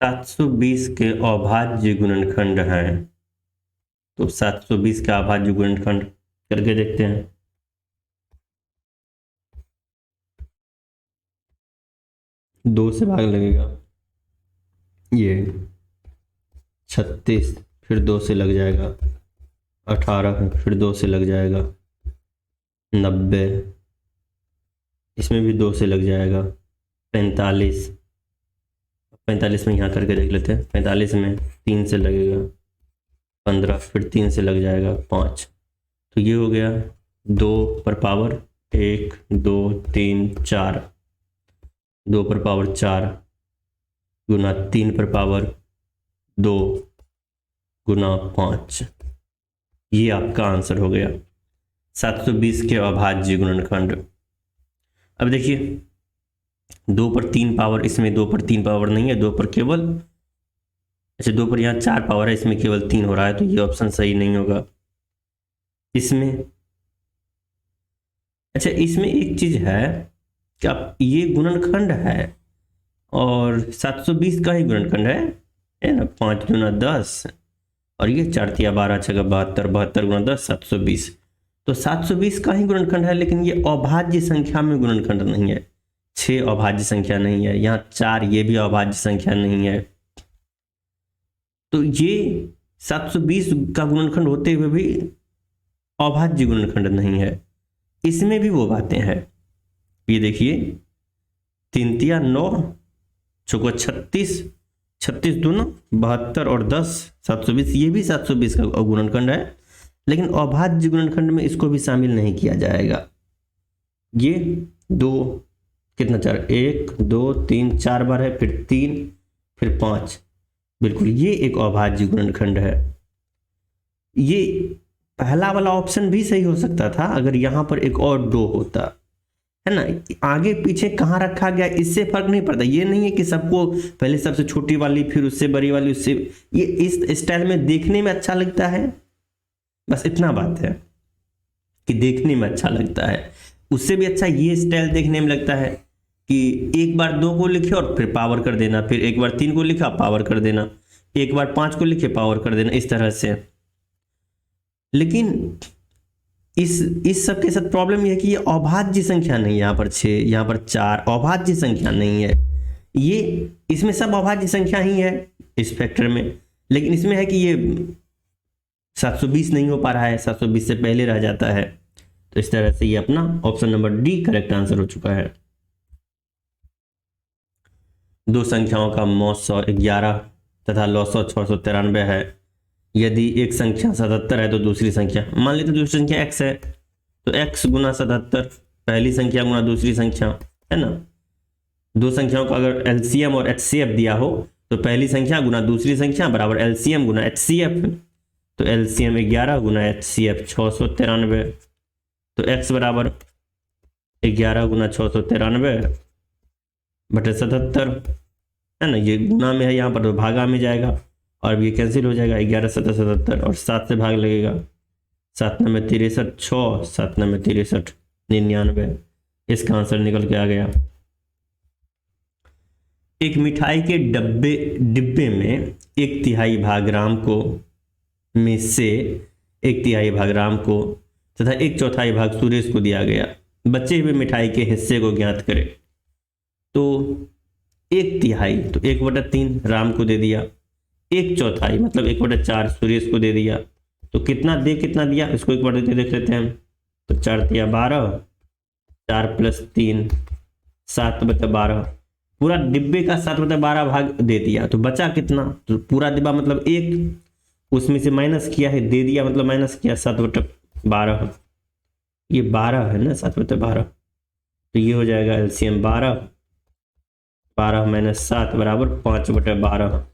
720 के अभाज्य गुणनखंड हैं। तो 720 का अभाज्य गुणनखंड करके देखते हैं। दो से भाग लगेगा, ये 36, फिर 2 से लग जाएगा 18, फिर 2 से लग जाएगा 90, इसमें भी 2 से लग जाएगा 45, 45 में यहाँ करके देख लेते हैं। 45 में 3 से लगेगा 15, फिर 3 से लग जाएगा 5। तो ये हो गया 2 पर पावर 1 2 3 4, 2 पर पावर 4 गुना 3 पर पावर 2 गुना 5। ये आपका आंसर हो गया 720 के अभाज्य गुणनखंड। अब देखिए 2 पर 3 पावर, इसमें 2 पर 3 पावर नहीं है, 2 पर केवल, अच्छा 2 पर यहाँ 4 पावर है, इसमें केवल 3 हो रहा है, तो ये ऑप्शन सही नहीं होगा। इसमें अच्छा, इसमें एक चीज है कि आप ये गुणनखंड है और 720 का ही गुणनखंड है ना। 5 गुना 10 और ये 4 तिया 12 6 72, 72 गुना 10 720। तो 720 का ही गुणनखंड है, लेकिन ये अभाज्य संख्या में गुणनखंड नहीं है। 6 अभाज्य संख्या नहीं है, यहाँ 4 ये भी अभाज्य संख्या नहीं है। तो ये 720 का गुणनखंड होते हुए भी अभाज्य गुणनखंड नहीं है। इसमें भी वो बातें हैं, ये देखिए 3 तिया 9 चौको 36, 36 दूना 72 और 10 720, ये भी 720 का गुणनखंड है, लेकिन अभाज्य गुणनखंड में इसको भी शामिल नहीं किया जाएगा। ये 2 कितना 4, 1 2 3 4 बार है, फिर 3 फिर 5, बिल्कुल ये एक अभाज्य गुणनखंड है। ये पहला वाला ऑप्शन भी सही हो सकता था अगर यहाँ पर एक और 2 होता, है ना। आगे पीछे कहाँ रखा गया इससे फर्क नहीं पड़ता। ये नहीं है कि सबको पहले सबसे छोटी वाली फिर उससे बड़ी वाली उससे, ये इस स्टाइल में देखने में अच्छा लगता है, बस इतना बात है कि देखने में अच्छा लगता है। उससे भी अच्छा ये स्टाइल देखने में लगता है कि एक बार 2 को लिखे और फिर पावर कर देना, फिर एक बार 3 को लिखा पावर कर देना, एक बार 5 को लिखे पावर कर देना, इस तरह से। लेकिन इस सब के साथ प्रॉब्लम यह है कि ये अभाज्य संख्या नहीं है। यहाँ पर 6, यहाँ पर 4 अभाज्य संख्या नहीं है। ये इसमें सब अभाज्य संख्या ही है इस फैक्टर में, लेकिन इसमें है कि ये 720 नहीं हो पा रहा है, 720 से पहले रह जाता है। तो इस तरह से ये अपना option number D correct answer हो चुका है। दो संख्याओं का मौज 111 तथा लौसौ 693 है। यदि एक संख्या 77 है तो दूसरी संख्या, मान लेते दूसरी संख्या x है, तो x गुना 77 पहली संख्या गुना दूसरी संख्या, है ना। दो संख्याओं का अगर LCM और HCF दिया हो तो पहली संख्या गुना दूसरी संख्या बराबर LCM गुना HCF। तो LCM 11 गुना HCF 693, तो x बराबर 11 गुना 693 बटे 77, है ना। ये गुना में है यहाँ पर तो भागा में जाएगा और ये कैंसिल हो जाएगा। 11 7 77 और 7 से भाग लगेगा, 7 9 63 6, 7 9 63 99। इसका आंसर निकल के आ गया। एक मिठाई के डिब्बे में 1/3 भाग राम को में से 1/3 भाग राम को तथा 1/4 भाग सुरेश को दिया गया। बचे हुए मिठाई के हिस्से को ज्ञात करें। तो 1/3 तो 1/3 राम को दे दिया, 1/4 मतलब 1/4 सुरेश को दे दिया। तो कितना दिया इसको 1/3 देख लेते हैं। तो 4 तिया 12, 4 + 3 7/12, पूरा डिब्बे का 7/12 भाग दे दिया। तो बचा कितना, तो पूरा डिब्बा मतलब 1, उसमें से माइनस किया है, दे दिया मतलब माइनस किया, 7/12। ये 12 है ना, 7/12, तो ये हो जाएगा LCM 12 - 7 बराबर 5/12।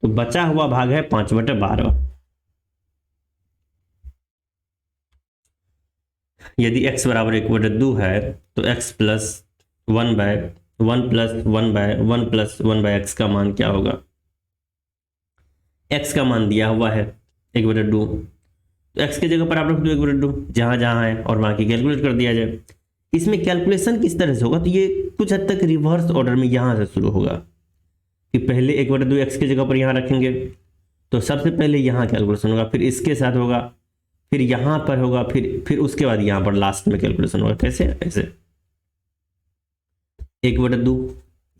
तो बचा हुआ भाग है 5/12। यदि x बराबर 1/2 है तो x + 1/1 का मान क्या होगा। x का मान दिया हुआ है 1/2, तो x की जगह पर आप रख दो 1/2 जहां जहां है और बाकी कैलकुलेट कर दिया जाए। इसमें कैलकुलेशन किस तरह से होगा, तो ये कुछ हद तक रिवर्स ऑर्डर में यहां से शुरू होगा। कि पहले 1/2 एक्स की जगह पर यहाँ रखेंगे, तो सबसे पहले यहाँ कैलकुलेशन होगा, फिर इसके साथ होगा, फिर यहाँ पर होगा, फिर उसके बाद यहाँ पर लास्ट में कैलकुलेशन होगा। कैसे? ऐसे 1/2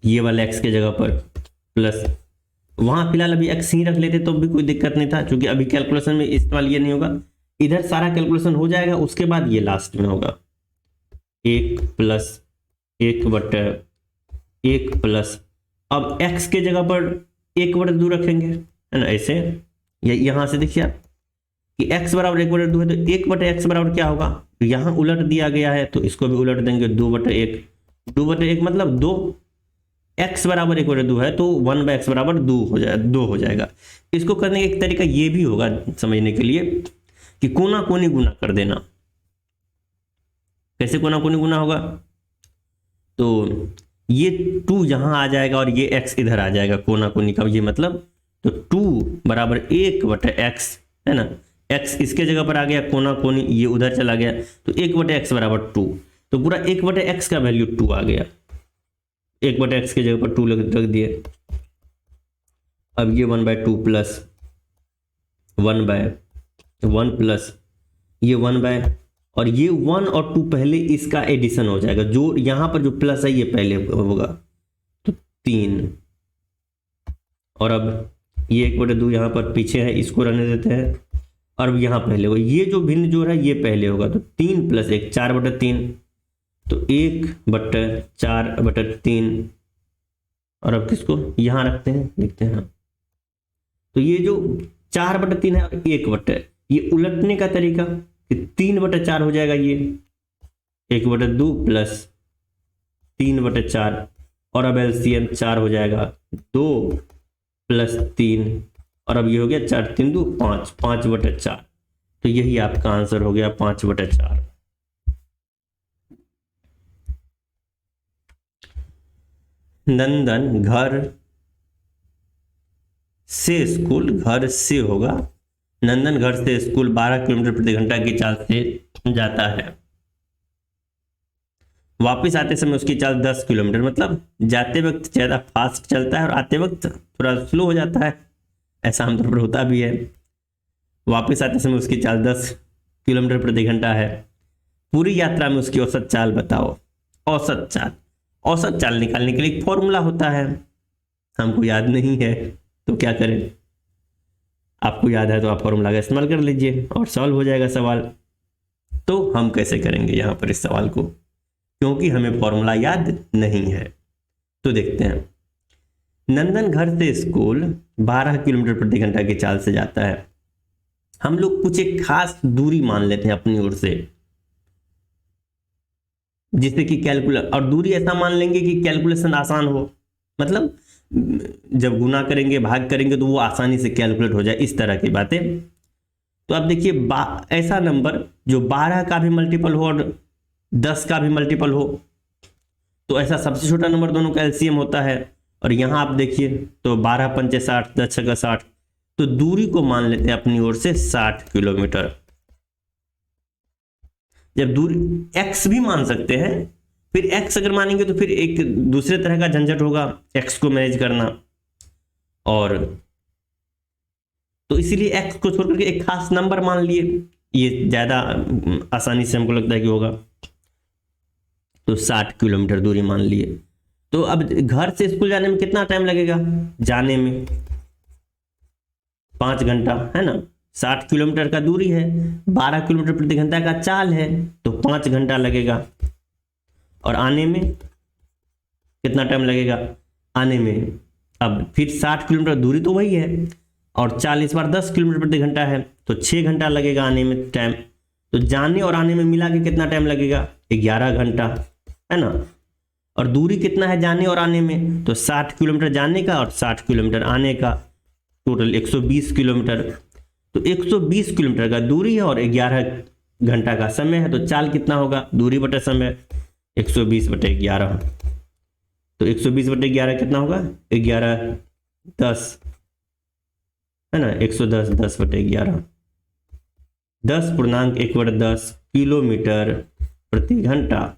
ये वाला एक्स की जगह पर प्लस, वहाँ फिलहाल अभी एक्स ही रख लेते तो भी कोई दिक्कत नहीं था, क्योंकि अभी कैलकुलेशन में इस्तेमाल ये नहीं होगा। इधर सारा कैलकुलेशन हो जाएगा, उसके बाद ये लास्ट में होगा 1 प्लस 1/1 प्लस, अब x के जगह पर 1/2 रखेंगे, है ना, ऐसे। यहां से देखिए आप कि x बराबर 1/2 है, तो 1/x बराबर क्या होगा, तो यहाँ उलट दिया गया है तो इसको भी उलट देंगे, 2/1। 2/1 मतलब 2, x बराबर 1/2 है तो 1/x बराबर 2 हो जाएगा। इसको करने का एक तरीका ये भी होगा समझने के लिए कि कोना कोनी गुना कर देना। कैसे कोना कोनी गुना होगा, तो ये 2 यहां आ जाएगा और ये x इधर आ जाएगा, कोना कोनी का ये मतलब, तो 2 बराबर 1/x, है ना, x इसके जगह पर आ गया, कोना कोनी ये उधर चला गया, तो 1/x बराबर 2, तो पूरा 1/x का वैल्यू 2 आ गया। 1/x की जगह पर 2 रख दिए। अब ये 1/2 प्लस 1/1 प्लस ये 1/, और ये 1 और 2 पहले इसका एडिशन हो जाएगा, जो यहां पर जो प्लस है ये पहले होगा, तो 3, और अब ये 1/2 यहां पर पीछे है, इसको रहने देते हैं, और अब यहां पहले होगा, ये जो भिन्न जोड़ है ये पहले होगा, तो 3 + 1 4/3, तो 1/4/3, और अब किसको यहां रखते हैं, लिखते हैं, तो ये जो 4/3 है 1/, ये उलटने का तरीका 3/4 हो जाएगा, ये 1/2 प्लस 3/4, और अब एलसीएम 4 हो जाएगा, 2 + 3, और अब ये हो गया 4 3 2 5, 5/4, तो यही आपका आंसर हो गया 5/4। नंदन घर से होगा, नंदन घर से स्कूल 12 किलोमीटर प्रति घंटा की चाल से जाता है, वापस आते समय उसकी चाल 10 किलोमीटर, मतलब जाते वक्त ज्यादा फास्ट चलता है और आते वक्त थोड़ा स्लो हो जाता है, ऐसा आमतौर पर होता भी है। वापस आते समय उसकी चाल 10 किलोमीटर प्रति घंटा है, पूरी यात्रा में उसकी औसत चाल बताओ। औसत चाल निकालने के लिए एक फॉर्मूला होता है, हमको याद नहीं है तो क्या करें, आपको याद है तो आप फॉर्मूला का इस्तेमाल कर लीजिए और सॉल्व हो जाएगा सवाल। तो हम कैसे करेंगे यहाँ पर इस सवाल को, क्योंकि हमें फॉर्मूला याद नहीं है, तो देखते हैं। नंदन घर से स्कूल 12 किलोमीटर प्रति घंटा की चाल से जाता है, हम लोग कुछ एक खास दूरी मान लेते हैं अपनी ओर से, जिससे कि और दूरी ऐसा मान लेंगे कि कैलकुलेशन आसान हो, मतलब जब गुना करेंगे भाग करेंगे तो वो आसानी से कैलकुलेट हो जाए, इस तरह की बातें। तो अब देखिए ऐसा नंबर जो 12 का भी मल्टीपल हो और 10 का भी मल्टीपल हो, तो ऐसा सबसे छोटा नंबर दोनों का एलसीएम होता है। और यहां आप देखिए तो 12 × 5 = 60, 10 × 60, तो दूरी को मान लेते हैं अपनी ओर से 60 किलोमीटर। जब दूरी x भी मान सकते हैं, फिर x अगर मानेंगे तो फिर एक दूसरे तरह का झंझट होगा x को मैनेज करना, और तो इसीलिए x को छोड़ करके एक खास नंबर मान लिए, ये ज्यादा आसानी से हमको लगता है कि होगा, तो 60 किलोमीटर दूरी मान लिए। तो अब घर से स्कूल जाने में कितना टाइम लगेगा, जाने में 5 घंटा, है ना, 60 किलोमीटर का दूरी है, 12 किलोमीटर प्रति घंटा का चाल है, तो 5 घंटा लगेगा। और आने में कितना टाइम लगेगा, आने में अब फिर 60 किलोमीटर दूरी तो वही है, और 40 बार 10 किलोमीटर प्रति घंटा है, तो 6 घंटा लगेगा आने में टाइम। तो जाने और आने में मिला के कितना टाइम लगेगा, 11 घंटा, है ना। और दूरी कितना है जाने और आने में, तो 60 किलोमीटर जाने का और 60 किलोमीटर आने का, टोटल 120 किलोमीटर। तो 120 किलोमीटर का दूरी है और 11 घंटा का समय है, तो चाल कितना होगा, दूरी बटा समय 120/11, तो 120/11 कितना होगा, 11 10, है ना, 110 10/11, 10.1/10 किलोमीटर प्रति घंटा,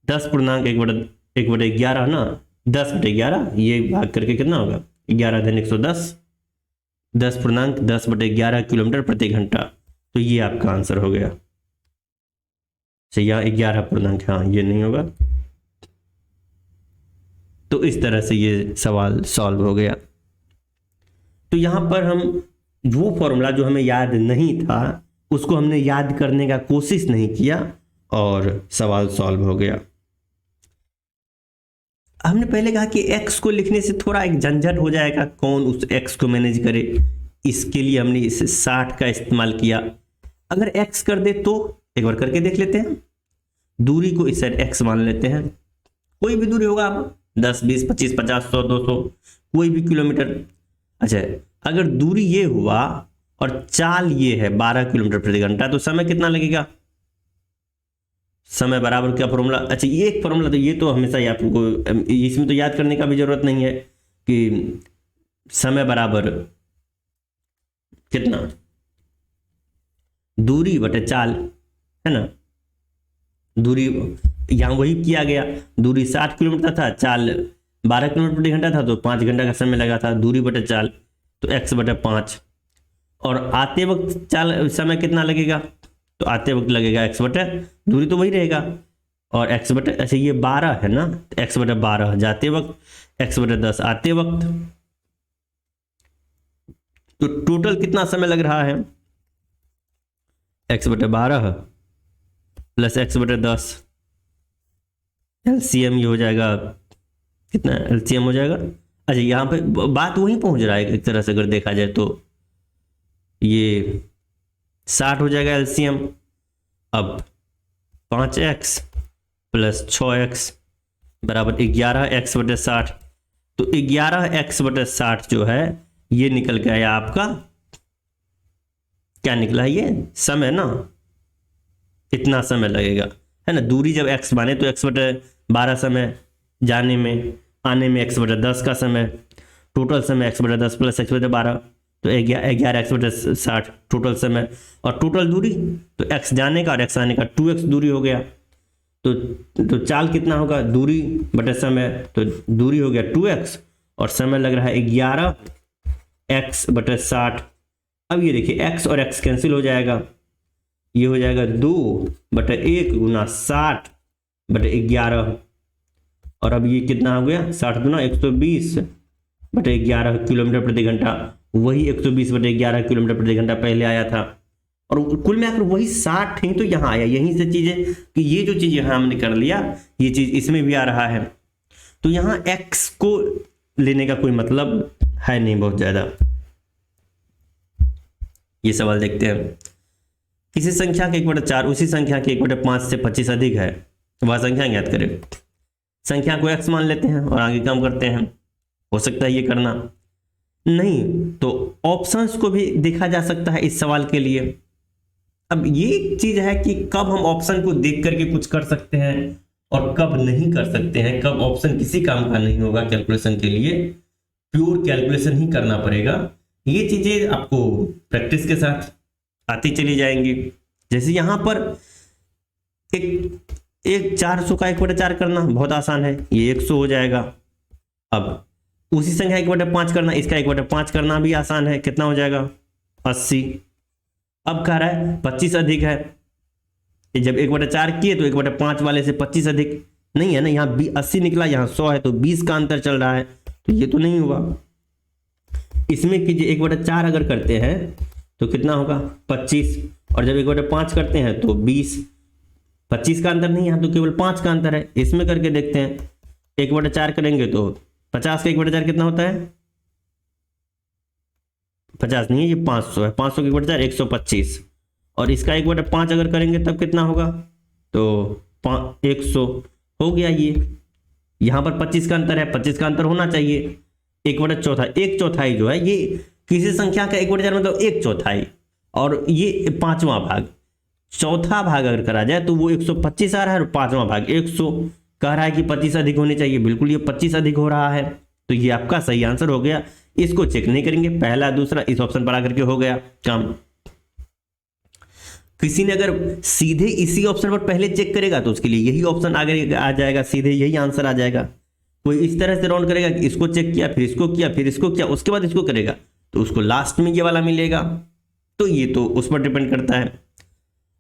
10.1/11 ना, 10/11, ये भाग करके कितना होगा 11 धन 110, 10.10/11 किलोमीटर प्रति घंटा। तो ये आपका आंसर हो गया। यहाँ 11 पूर्णांक, हाँ ये नहीं होगा। तो इस तरह से ये सवाल सॉल्व हो गया। तो यहाँ पर हम वो फॉर्मूला जो हमें याद नहीं था उसको हमने याद करने का कोशिश नहीं किया और सवाल सॉल्व हो गया। हमने पहले कहा कि x को लिखने से थोड़ा एक झंझट हो जाएगा, कौन उस x को मैनेज करे, इसके लिए हमने इसे 60 का इस्तेमाल किया। अगर x कर दे तो एक बार करके देख लेते हैं। दूरी को इस साइड x मान लेते हैं, कोई भी दूरी होगा, आप 10, 20, 25, 50, 100, 200, कोई भी किलोमीटर। अच्छा, अगर दूरी ये हुआ और चाल ये है 12 किलोमीटर प्रति घंटा, तो समय कितना लगेगा? समय बराबर क्या फॉर्मूला? अच्छा, ये एक फॉर्मूला, तो ये तो हमेशा ही आपको, इसमें तो याद करने का भी जरूरत नहीं है कि समय बराबर कितना, दूरी बटे चाल, है ना। दूरी यहाँ वही किया गया, दूरी 60 किलोमीटर था, चाल 12 किलोमीटर प्रति घंटा था, तो 5 घंटा का समय लगा था। दूरी बटे चाल तो x/5, और आते वक्त चाल समय कितना लगेगा? तो आते वक्त लगेगा x/, दूरी तो वही रहेगा, और x/, अच्छा ये 12 है ना, x/12 जाते वक्त, x/10 आते वक्त। तो टोटल कितना समय लग रहा है? x/12 प्लस x/10, LCM ये हो जाएगा कितना? LCM हो जाएगा, अच्छा यहाँ पे बात वहीं पहुंच रहा है एक तरह से अगर देखा जाए तो, ये 60 हो जाएगा LCM। अब 5x प्लस 6x बराबर 11x/60, तो 11x/60 जो है ये निकल के आया आपका, क्या निकला है? ये समय ना, इतना समय लगेगा, है ना। दूरी जब x माने तो x/12 समय जाने में, आने में x/10 का समय, टोटल समय x/10 प्लस x/12, तो 11x/60 टोटल समय, और टोटल दूरी तो x जाने का और x आने का 2x दूरी हो गया। तो चाल कितना होगा? दूरी बटे समय, तो दूरी हो गया 2x और समय लग रहा है 11x/60। अब ये देखिए x और x कैंसिल हो जाएगा, ये हो जाएगा 2/1 गुना 60/11, और अब ये कितना हो गया? 60 गुना 120/11 किलोमीटर प्रति घंटा, वही 120/11 किलोमीटर प्रति घंटा पहले आया था, और कुल मिलाकर वही 60 ही तो यहाँ आया। यहीं से चीजें कि ये जो चीज यहाँ हमने कर लिया, ये चीज इसमें भी आ रहा है। तो यहाँ x को लेने का कोई मतलब है नहीं बहुत ज्यादा। ये सवाल देखते हैं। किसी संख्या के 1/4 उसी संख्या के 1/5 से 25 अधिक है, वह संख्या ज्ञात करें। संख्या को x मान लेते हैं और आगे कम करते हैं। हो सकता है ये करना, नहीं तो ऑप्शंस को भी देखा जा सकता है इस सवाल के लिए। अब ये चीज है कि कब हम ऑप्शन को देख करके कुछ कर सकते हैं और कब नहीं कर सकते हैं, कब ऑप्शन किसी काम का नहीं होगा कैलकुलेशन के लिए, प्योर कैलकुलेशन ही करना पड़ेगा। ये चीजें आपको प्रैक्टिस के साथ आती चली जाएंगी। जैसे यहाँ पर एक 400 का 1/4 करना बहुत आसान है, ये 100 हो जाएगा। अब उसी संख्या 1/5 करना, इसका 1/5 करना भी आसान है, कितना हो जाएगा? 80। अब कह रहा है 25 अधिक है, जब 1/4 किए तो 1/5 वाले से 25 अधिक नहीं है ना, यहाँ 80 निकला, यहाँ 100 है, तो 20 का अंतर चल रहा है, तो ये तो नहीं हुआ। इसमें कीजिए 1/4 अगर करते हैं तो कितना होगा? 25, और जब 1/5 करते हैं तो 20। 25 का अंतर नहीं है, तो केवल 5 का अंतर है। इसमें करके देखते हैं, 1/4 करेंगे तो 50 का 1/4 कितना होता है? 50 नहीं है, ये 500 है। 500 का 1/4 125, और इसका 1/5 अगर करेंगे तब कितना होगा? तो 100 हो गया। ये यहाँ पर 25 का अंतर है, 25 का अंतर होना चाहिए। 1/4, 1/4 जो है ये किसी संख्या का 1/4 मतलब 1/4, और ये 5वां भाग, चौथा भाग अगर करा जाए तो वो 125 आ रहा है, और 5वां भाग 100 कह रहा है कि 25 अधिक होने चाहिए। बिल्कुल ये 25 अधिक हो रहा है, तो ये आपका सही आंसर हो गया। इसको चेक नहीं करेंगे, पहला दूसरा इस ऑप्शन पर आकर के हो गया काम। किसी ने अगर सीधे इसी ऑप्शन पर पहले चेक करेगा तो उसके लिए यही ऑप्शन आगे आ जाएगा, सीधे यही आंसर आ जाएगा। कोई इस तरह से राउंड करेगा कि इसको चेक किया, फिर इसको किया, फिर इसको किया, उसके बाद इसको करेगा, तो उसको लास्ट में ये वाला मिलेगा। तो ये तो उस पर डिपेंड करता है।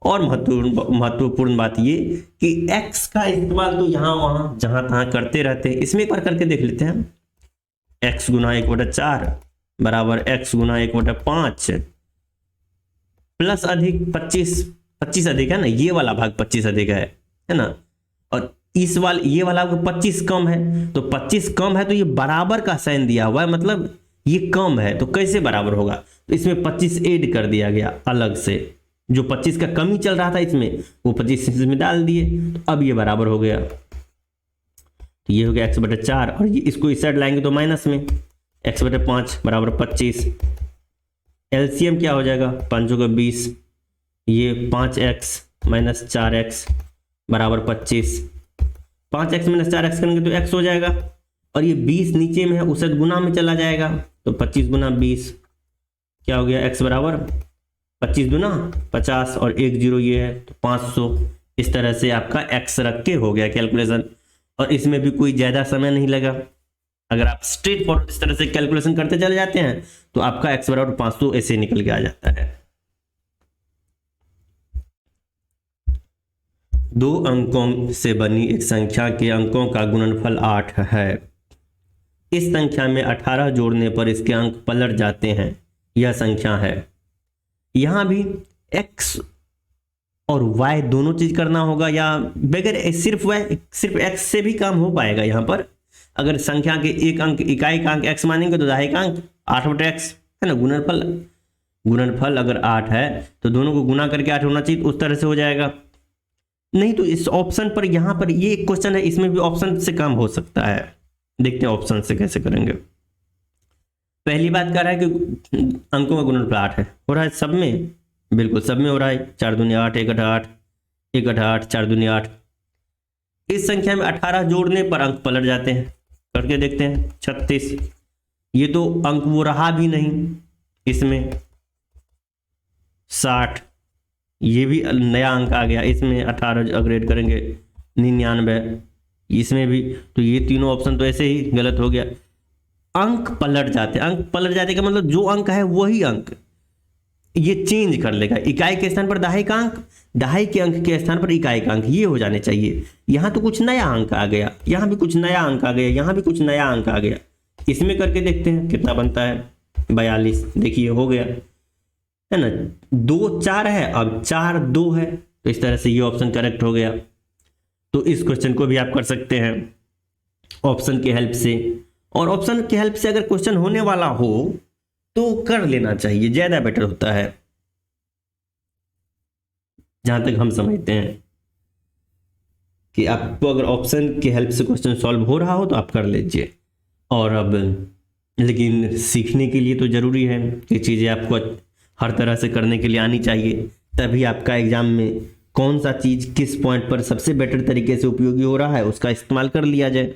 और महत्वपूर्ण बात ये कि x का इस्तेमाल तो यहाँ वहाँ जहाँ तहाँ करते रहते हैं। इसमें एक बार करके देख लेते हैं। x गुना 1/4 बराबर x गुना 1/5 प्लस अधिक 25 अधिक है ना, ये वाला भाग 25 अधिक है ना, और इस वाले ये वाला 25 कम है, तो 25 कम है तो ये बराबर का साइन दिया हुआ है, मतलब ये कम है, तो कैसे बराबर होगा? तो इसमें 25 ऐड कर दिया गया अलग से, जो 25 का कमी चल रहा था इसमें वो 25 इसमें डाल दिए, तो अब ये बराबर हो गया। तो ये हो गया x/4 और ये इसको इस साइड लाएंगे तो माइनस में x/5 बराबर 25। एलसीएम क्या हो जाएगा? 5 का 20, ये 5x माइनस 4x बराबर 25। 5x माइनस 4x करेंगे तो x हो जाएगा, और ये 20 नीचे में है उसे गुना में चला जाएगा, तो 25 गुना 20 क्या हो गया? x बराबर 25 गुना 50 और 1 0 ये है तो 500। इस तरह से आपका x रख के हो गया कैलकुलेशन, और इसमें भी कोई ज़्यादा समय नहीं लगा। अगर आप स्ट्रेट फॉरवर्ड इस तरह से कैलकुलेशन करते चले जाते हैं तो आपका x बराबर 500 ऐसे निकल के आ जाता है। 2 अंकों से बनी एक संख्या के अंकों का गुणनफल 8 है। इस संख्या में 18 जोड़ने पर इसके अंक पलट जाते हैं। यह संख्या है। यहां भी x और y दोनों चीज करना होगा, या बगैर सिर्फ x से भी काम हो पाएगा। यहां पर अगर संख्या के एक अंक इकाई का अंक x मानेंगे तो दहाई का अंक 8/x है ना। गुणनफल अगर 8 है तो दोनों को गुना करके 8 होना चाहिए, उस तरह से हो जाएगा। नहीं तो इस ऑप्शन पर, यहां पर ये एक क्वेश्चन है, इसमें भी ऑप्शन से काम हो सकता है। देखते हैं ऑप्शन से कैसे करेंगे। पहली बात कर रहा है कि अंकों का गुणनफल 8 है, हो रहा है सब में, बिल्कुल सब में हो रहा है। 4 दूनी 8, 1 8, 1 8, 4 दूनी 8। इस संख्या में 18 जोड़ने पर अंक पलट जाते हैं, करके देखते हैं। 36, ये तो अंक वो रहा भी नहीं इसमें। 60, ये भी नया अंक आ गया इसमें, 18 अपग्रेड करेंगे। 99, इसमें भी। तो ये तीनों ऑप्शन तो ऐसे ही गलत हो गया। अंक पलट जाते, अंक पलट जाते का मतलब जो अंक है वही अंक ये चेंज कर लेगा। इकाई के स्थान पर दहाई का अंक, दहाई के अंक के स्थान पर इकाई का अंक, ये हो जाने चाहिए। यहां तो कुछ नया अंक आ गया, यहां भी कुछ नया अंक आ गया, यहां भी कुछ नया अंक आ गया। इसमें करके देखते हैं कितना बनता है। 42, देखिए हो गया है ना। 2 4 है, अब 4 2 है, तो इस तरह से ये ऑप्शन करेक्ट हो गया। तो इस क्वेश्चन को भी आप कर सकते हैं ऑप्शन की हेल्प से। और ऑप्शन की हेल्प से अगर क्वेश्चन होने वाला हो तो कर लेना चाहिए, ज्यादा बेटर होता है, जहां तक हम समझते हैं कि आपको अगर ऑप्शन की हेल्प से क्वेश्चन सॉल्व हो रहा हो तो आप कर लीजिए। और अब लेकिन सीखने के लिए तो जरूरी है कि चीज़ें आपको हर तरह से करने के लिए आनी चाहिए, तभी आपका एग्जाम में कौन सा चीज़ किस पॉइंट पर सबसे बेटर तरीके से उपयोगी हो रहा है उसका इस्तेमाल कर लिया जाए।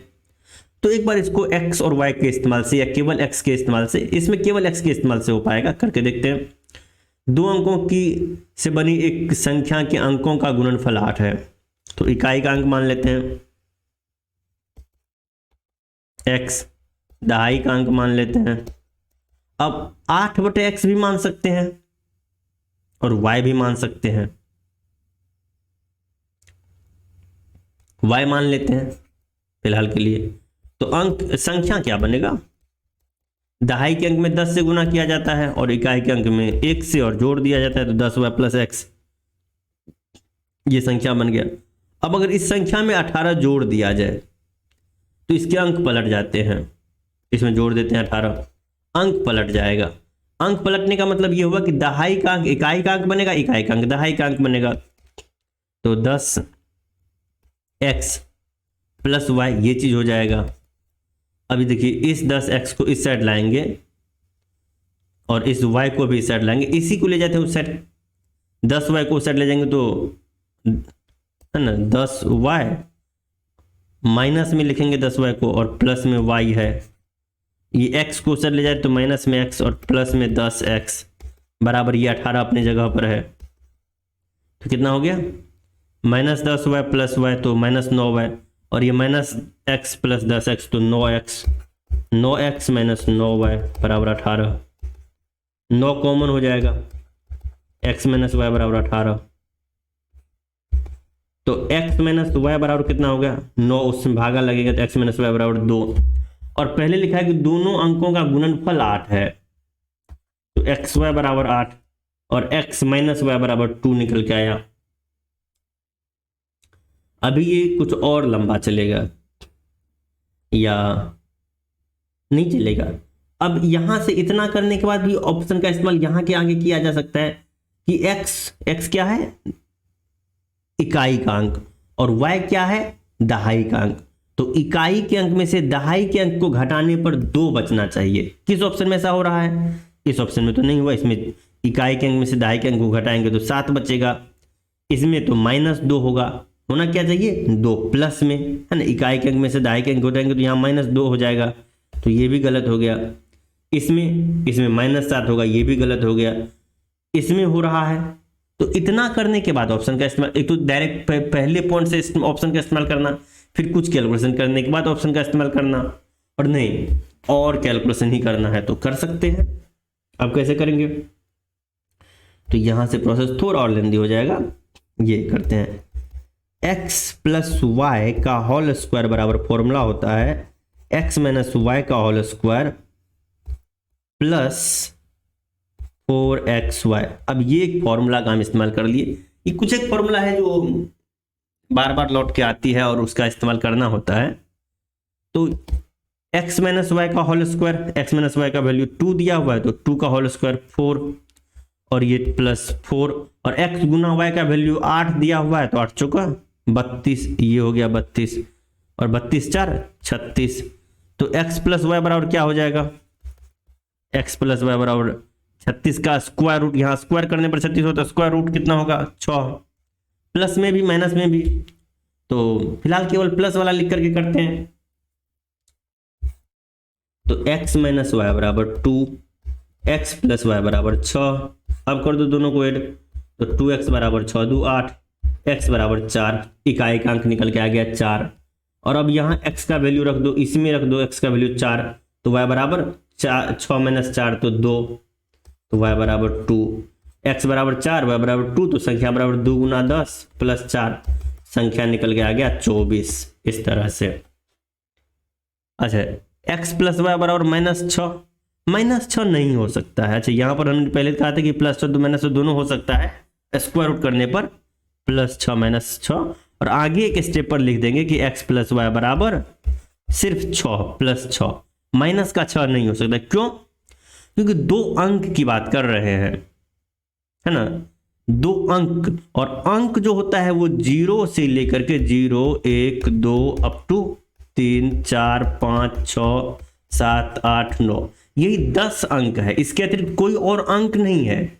तो एक बार इसको x और y के इस्तेमाल से, या केवल x के इस्तेमाल से, इसमें केवल x के इस्तेमाल से हो पाएगा, करके देखते हैं। 2 अंकों की से बनी एक संख्या के अंकों का गुणनफल 8 है, तो इकाई का अंक मान लेते हैं x, दहाई का अंक मान लेते हैं। अब 8/x भी मान सकते हैं और y भी मान सकते हैं। y मान लेते हैं फिलहाल के लिए। तो अंक संख्या क्या बनेगा? दहाई के अंक में 10 से गुना किया जाता है और इकाई के अंक में 1 से और जोड़ दिया जाता है, तो 10y प्लस x, ये संख्या बन गया। अब अगर इस संख्या में 18 जोड़ दिया जाए तो इसके अंक पलट जाते हैं। इसमें जोड़ देते हैं 18, अंक पलट जाएगा। अंक पलटने का मतलब ये हुआ कि दहाई का अंक इकाई का अंक बनेगा, इकाई का अंक दहाई का अंक बनेगा। तो 10x प्लस y ये चीज हो जाएगा। अभी देखिए इस 10x को इस साइड लाएंगे और इस y को भी इस साइड लाएंगे, इसी को ले जाते हैं उस साइड। 10y को उस साइड ले जाएंगे तो है ना 10y, माइनस में लिखेंगे 10y को और प्लस में y है। ये x को उस साइड ले जाए तो माइनस में x और प्लस में 10x बराबर ये 18 अपनी जगह पर है। तो कितना हो गया? -10y प्लस y, तो -9y, और ये माइनस एक्स प्लस 10x तो 9x, 9x माइनस 9y बराबर 18, 9 कॉमन हो जाएगा, x माइनस वाई बराबर 18, तो x माइनस वाई बराबर कितना हो गया 9, उसमें भागा लगेगा तो x माइनस वाई बराबर 2, और पहले लिखा है कि दोनों अंकों का गुणनफल 8 है, तो एक्स वाई बराबर 8 और x माइनस वाई बराबर 2 निकल के आया। अभी ये कुछ और लंबा चलेगा या नहीं चलेगा। अब यहां से इतना करने के बाद भी ऑप्शन का इस्तेमाल यहां के आगे किया जा सकता है कि x क्या है इकाई का अंक और y क्या है दहाई का अंक, तो इकाई के अंक में से दहाई के अंक को घटाने पर 2 बचना चाहिए। किस ऑप्शन में ऐसा हो रहा है, इस ऑप्शन में तो नहीं हुआ, इसमें इकाई के अंक में से दहाई के अंक को घटाएंगे तो 7 बचेगा, इसमें तो -2 होगा, होना क्या चाहिए 2 प्लस में, है ना, इकाई के अंक में से दहाई के अंक घटाएंगे तो यहाँ -2 हो जाएगा, तो ये भी गलत हो गया। इसमें -7 होगा, ये भी गलत हो गया, इसमें हो रहा है। तो इतना करने के बाद ऑप्शन का इस्तेमाल, एक तो डायरेक्ट पहले पॉइंट से ऑप्शन का इस्तेमाल करना, फिर कुछ कैलकुलेशन करने के बाद ऑप्शन का इस्तेमाल करना, और नहीं और कैलकुलेशन ही करना है तो कर सकते हैं। अब कैसे करेंगे, तो यहां से प्रोसेस थोड़ा और लेंदी हो जाएगा। ये करते हैं, x प्लस वाई का होल स्क्वायर बराबर फॉर्मूला होता है x माइनस वाई का होल स्क्वायर प्लस 4xy। अब ये एक फॉर्मूला का हम इस्तेमाल कर लिए, ये कुछ एक फॉर्मूला है जो बार बार लौट के आती है और उसका इस्तेमाल करना होता है। तो x माइनस वाई का whole square, x minus Y का वैल्यू 2 दिया हुआ है तो 2 का होल स्क्वायर 4 और ये प्लस 4, और x गुना y का वैल्यू 8 दिया हुआ है तो 8 चौका 32, ये हो गया 32 और 32 4 36, तो x प्लस वाई बराबर क्या हो जाएगा, x प्लस वाई बराबर 36 का स्क्वायर रूट, यहाँ स्क्वायर करने पर 36 होता है, स्क्वायर रूट कितना होगा 6, प्लस में भी माइनस में भी, तो फिलहाल केवल प्लस वाला लिख करके करते हैं। तो x माइनस वाई बराबर 2, x प्लस वाई बराबर 6, अब कर दो दोनों को ऐड, तो 2x बराबर 6 2 8, x बराबर 4, इकाई का अंक निकल के आ गया 4, और अब यहाँ x का वैल्यू रख दो, इसमें रख दो x का वैल्यू 4, तो y बराबर 4, 6 माइनस 4 तो 2, तो y बराबर 2, x बराबर 4 y बराबर 2, तो संख्या बराबर 2 गुना 10 प्लस 4, संख्या निकल के आ गया 24, इस तरह से। अच्छा, x प्लस वाई बराबर -6, -6 नहीं हो सकता है। अच्छा, यहाँ पर हमने पहले कहा था कि +6 तो -6 दोनों हो सकता है, स्क्वायर रूट करने पर +6 -6, और आगे एक स्टेप पर लिख देंगे कि x प्लस वाई बराबर सिर्फ 6 +6, माइनस का 6 नहीं हो सकता। क्यों, क्योंकि 2 अंक की बात कर रहे हैं, है ना, 2 अंक, और अंक जो होता है वो 0 से लेकर के 0 1 2 अप टू 3 4 5 6 7 8 9, यही 10 अंक है, इसके अतिरिक्त कोई और अंक नहीं है,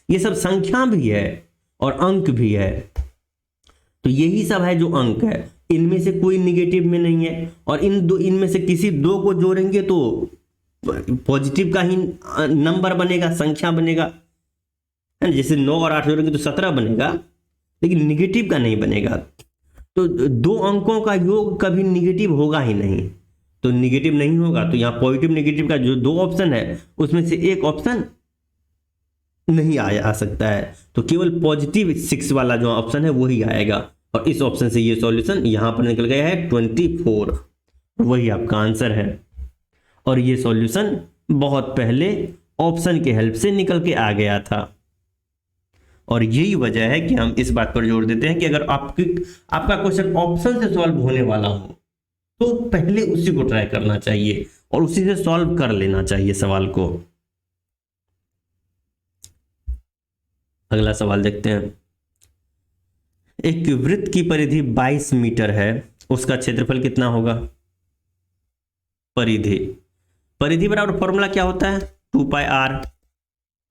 ये सब संख्या भी है और अंक भी है, तो यही सब है जो अंक है, इनमें से कोई निगेटिव में नहीं है, और इनमें से किसी 2 को जोड़ेंगे तो पॉजिटिव का ही नंबर बनेगा, संख्या बनेगा, जैसे 9 और 8 जोड़ेंगे तो 17 बनेगा, लेकिन निगेटिव का नहीं बनेगा। तो 2 अंकों का योग कभी निगेटिव होगा ही नहीं, तो निगेटिव नहीं होगा, तो यहाँ पॉजिटिव नेगेटिव का जो 2 ऑप्शन है उसमें से एक ऑप्शन नहीं आ सकता है, तो केवल पॉजिटिव 6 वाला जो ऑप्शन है वही आएगा, और इस ऑप्शन से ये सॉल्यूशन यहाँ पर निकल गया है 24, वही आपका आंसर है। और ये सॉल्यूशन बहुत पहले ऑप्शन के हेल्प से निकल के आ गया था, और यही वजह है कि हम इस बात पर जोर देते हैं कि अगर आपका क्वेश्चन ऑप्शन से सॉल्व होने वाला हो तो पहले उसी को ट्राई करना चाहिए और उसी से सॉल्व कर लेना चाहिए सवाल को। अगला सवाल देखते हैं। एक वृत्त की परिधि 22 मीटर है, उसका क्षेत्रफल कितना होगा। परिधि बराबर फॉर्मूला क्या होता है 2πr,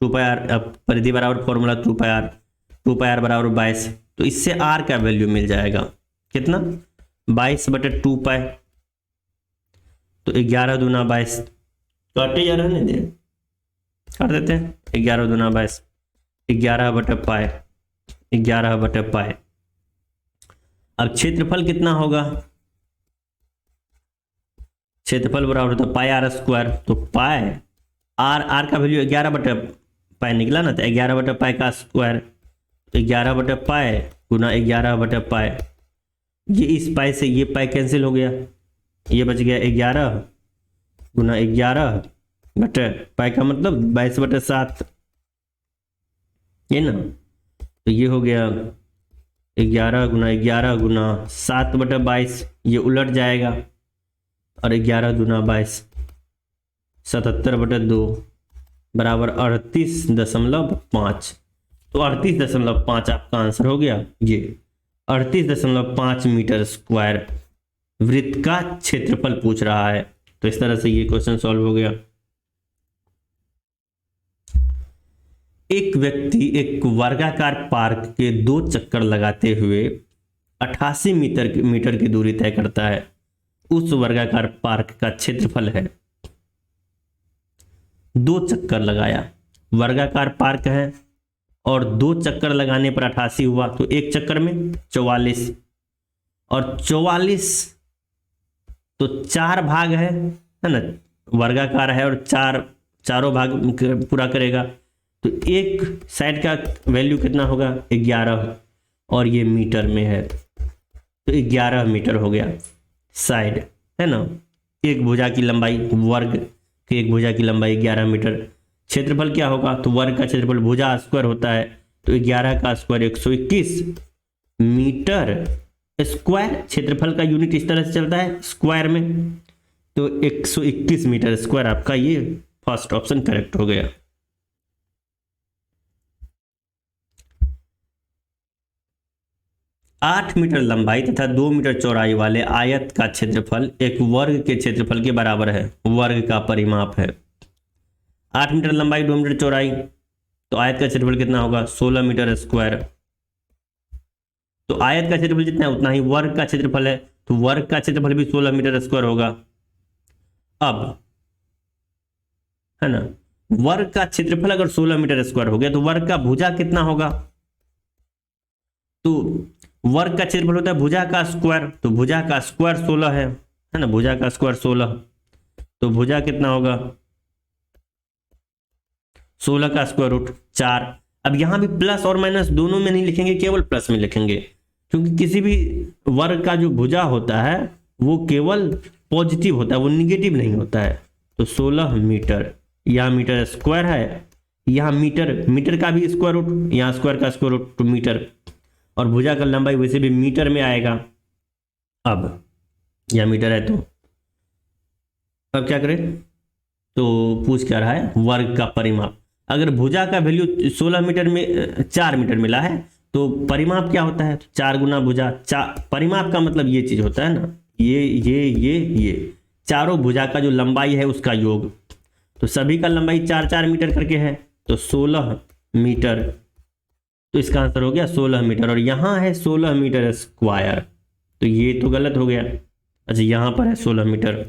अब परिधि बराबर फॉर्मूला 2πr बराबर 22, तो इससे r का वैल्यू मिल जाएगा कितना 22/2π, तो 11 दूना 22, काटे जा रहने दे, काट देते हैं, 11 दूना 22, 11/π। अब क्षेत्रफल कितना होगा क्षेत्रफल बराबर होता है पाई आर स्क्वायर। तो पाई आर का वैल्यू 11/पाई निकला ना, तो 11/पाई का स्क्वायर, तो 11/पाई गुना 11/पाई। ये इस पाई से ये पाई कैंसिल हो गया, ये बच गया 11 गुना 11/पाई का मतलब 22/7, ये ना। तो ये हो गया 11 गुना 11 गुना 7/22, ये उलट जाएगा, और 11 गुना 22 77/2 बराबर 38.5। तो 38.5 आपका आंसर हो गया। ये 38.5 मीटर स्क्वायर वृत्त का क्षेत्रफल पूछ रहा है। तो इस तरह से ये क्वेश्चन सॉल्व हो गया। एक व्यक्ति एक वर्गाकार पार्क के 2 चक्कर लगाते हुए 88 मीटर की दूरी तय करता है। उस वर्गाकार पार्क का क्षेत्रफल है। 2 चक्कर लगाया, वर्गाकार पार्क है और 2 चक्कर लगाने पर 88 हुआ, तो एक चक्कर में 44, और 44 तो 4 भाग है ना, वर्गाकार है और चारों भाग पूरा करेगा, तो एक साइड का वैल्यू कितना होगा 11, और ये मीटर में है, तो 11 मीटर हो गया साइड, है ना। एक भुजा की लंबाई, वर्ग की एक भुजा की लंबाई 11 मीटर। क्षेत्रफल क्या होगा, तो वर्ग का क्षेत्रफल भुजा स्क्वायर होता है, तो 11 का स्क्वायर 121 मीटर स्क्वायर। क्षेत्रफल का यूनिट इस तरह से चलता है स्क्वायर में, तो 121 मीटर स्क्वायर आपका ये फर्स्ट ऑप्शन करेक्ट हो गया। आठ मीटर लंबाई तथा 2 मीटर चौड़ाई वाले आयत का क्षेत्रफल एक वर्ग के क्षेत्रफल के बराबर है। वर्ग का परिमाप है 8 मीटर लंबाई 2 मीटर चौड़ाई, तो आयत का क्षेत्रफल कितना होगा 16 मीटर स्क्वायर। तो आयत का क्षेत्रफल जितना है उतना ही वर्ग का क्षेत्रफल है, तो वर्ग का क्षेत्रफल भी 16 मीटर स्क्वायर होगा। अब है ना, वर्ग का क्षेत्रफल अगर 16 मीटर स्क्वायर हो गया, तो वर्ग का भुजा कितना होगा, तो वर्ग का क्षेत्रफल होता है भुजा का स्क्वायर, तो भुजा का स्क्वायर 16 है ना, भुजा का स्क्वायर 16, तो भुजा कितना होगा 16 का स्क्वायर रूट 4। अब यहां भी प्लस और माइनस दोनों में नहीं लिखेंगे, केवल प्लस में लिखेंगे, क्योंकि किसी भी वर्ग का जो भुजा होता है वो केवल पॉजिटिव होता है, वो निगेटिव नहीं होता है। तो 16 मीटर, यहाँ मीटर स्क्वायर है, यहाँ मीटर का भी स्क्वायर रूट, यहाँ स्क्वायर का स्क्वायर रूट, तो मीटर, और भुजा का लंबाई वैसे भी मीटर में आएगा। अब यह मीटर है, तो अब क्या करें, तो पूछ क्या रहा है वर्ग का परिमाप। अगर भुजा का वैल्यू 16 मीटर में 4 मीटर मिला है, तो परिमाप क्या होता है, तो 4 गुना भुजा। परिमाप का मतलब ये चीज होता है ना, ये चारों भुजा का जो लंबाई है उसका योग, तो सभी का लंबाई 4-4 मीटर करके है, तो 16 मीटर, तो इसका आंसर हो गया 16 मीटर। और यहां है 16 मीटर स्क्वायर, तो ये तो गलत हो गया। अच्छा, यहां पर है 16 मीटर।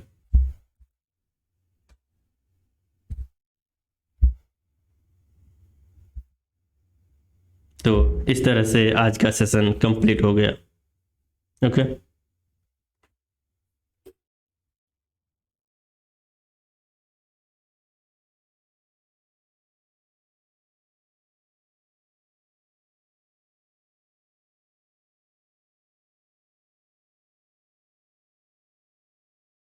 तो इस तरह से आज का सेशन कंप्लीट हो गया। ओके।